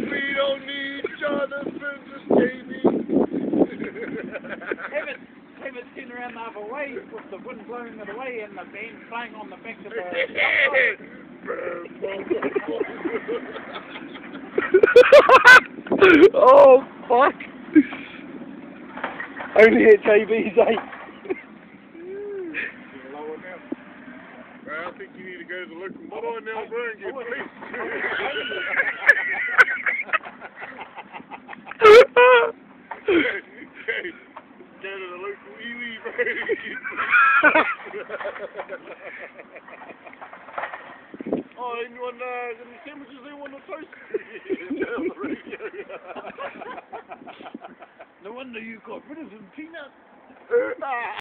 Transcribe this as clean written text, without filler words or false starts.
We don't need Jonathan to save me. Have it seen around the other way with the wind blowing it away and the band playing on the back of the... Oh, fuck. Only at JB's 8. I think you need to go to the local mobile now, bro, and get police. Go to the local iwi, bro. Oh, anyone any sandwiches they want to toast? No wonder you got rid of him, Peanut.